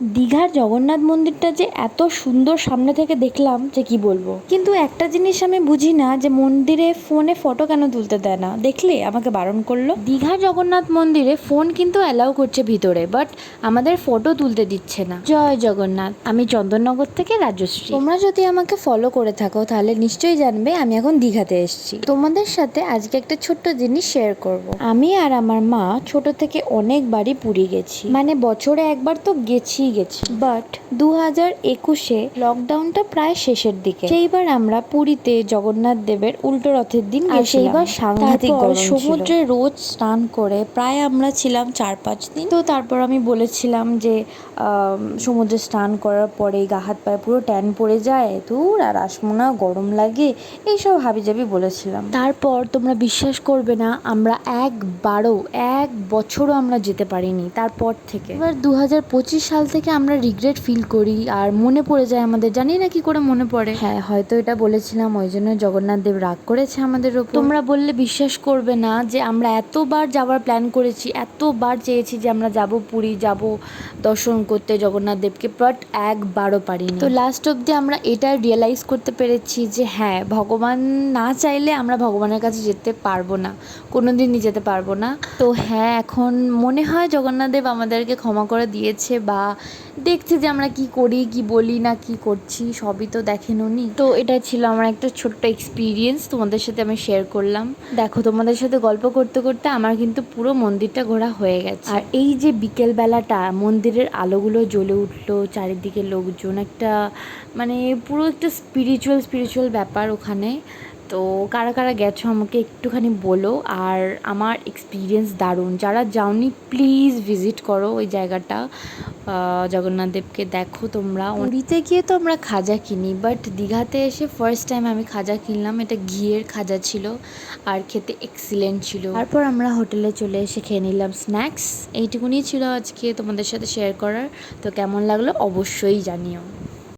দীঘার জগন্নাথ মন্দিরটা যে এত সুন্দর সামনে থেকে দেখলাম যে কি বলবো। কিন্তু একটা জিনিস আমি বুঝি না যে মন্দিরে ফোনে ফটো কেন তুলতে দেয় না, দেখলে আমাকে বারণ করলো। দীঘার জগন্নাথ মন্দিরে ফোন কিন্তু অ্যালাউ করছে ভিতরে, বাট আমাদের ফটো তুলতে দিচ্ছে না। জয় জগন্নাথ। আমি চন্দননগর থেকে রাজশ্রী। তোমরা যদি আমাকে ফলো করে থাকো তাহলে নিশ্চয়ই জানবে আমি এখন দীঘাতে এসেছি। তোমাদের সাথে আজকে একটা ছোট্ট জিনিস শেয়ার করব। আমি আর আমার মা ছোট থেকে অনেকবারই পুরী গেছি, মানে বছরে একবার তো গেছি, বাট 2021-এ লকডাউনটা প্রায় শেষের দিকে, সেইবার আমরা পুরীতে জগন্নাথ দেবের উল্টো রথের দিন গেছিলাম। সেইবার সাংঘাতিক গরম ছিল। সমুদ্রে রোজ স্নান করে প্রায় আমরা ছিলাম 4-5 দিন। তো তারপর আমি বলেছিলাম যে সমুদ্রে স্নান করার পরে গা হাত পায়ে পুরো ট্যান পড়ে যায়, দূর আর আসবো না, গরম লাগে, এইসব হাবিজাবি বলেছিলাম। তারপর তোমরা বিশ্বাস করবে না, আমরা এক বছরও আমরা যেতে পারিনি তারপর থেকে। এবার 2025 সাল থেকে আমরা রিগ্রেট ফিল করি আর মনে পড়ে যায় আমাদের, জানি না কি করে মনে পড়ে। হ্যাঁ, হয়তো এটা বলেছিলাম ওই জন্য জগন্নাথ দেব রাগ করেছে আমাদের ওপর। তোমরা বললে বিশ্বাস করবে না যে আমরা এতবার যাওয়ার প্ল্যান করেছি, এতবার চেয়েছি যে আমরা যাব পুরী, যাব দর্শন করতে জগন্নাথ দেবকে, বাট একবারও পারিনি। তো লাস্ট অবধি আমরা এটা রিয়েলাইজ করতে পেরেছি যে হ্যাঁ, ভগবান না চাইলে আমরা ভগবানের কাছে যেতে পারবো না, কোনোদিনই যেতে পারবো না। তো হ্যাঁ, এখন মনে হয় জগন্নাথ দেব আমাদেরকে ক্ষমা করে দিয়েছে, বা দেখছে যে আমরা কি করি, কি বলি না, কি করছি, সবই তো দেখেন উনি। তো এটা ছিল আমার একটা ছোট্ট এক্সপিরিয়েন্স, তোমাদের সাথে আমি শেয়ার করলাম। দেখো, তোমাদের সাথে গল্প করতে করতে আমার কিন্তু পুরো মন্দিরটা ঘোরা হয়ে গেছে। আর এই যে বিকেল বেলাটা মন্দিরের আলোগুলো জ্বলে উঠলো, চারিদিকে লোকজন, একটা মানে পুরো একটা স্পিরিচুয়াল ব্যাপার ওখানে। তো কারা কারা গেছো আমাকে একটুখানি বলো। আর আমার এক্সপিরিয়েন্স দারুণ, যারা যাওনি প্লিজ ভিজিট করো ওই জায়গাটা, জগন্নাথ দেবকে দেখো। তোমরা পুরীতে গিয়ে তো আমরা খাজা কিনি, বাট দীঘাতে এসে ফার্স্ট টাইম আমি খাজা কিনলাম। এটা ঘিয়ের খাজা ছিল আর খেতে এক্সিলেন্ট ছিল। তারপর আমরা হোটেলে চলে এসে খেয়ে নিলাম স্ন্যাক্স। এইটুকুনি ছিল আজকে তোমাদের সাথে শেয়ার করার। তো কেমন লাগলো অবশ্যই জানিও।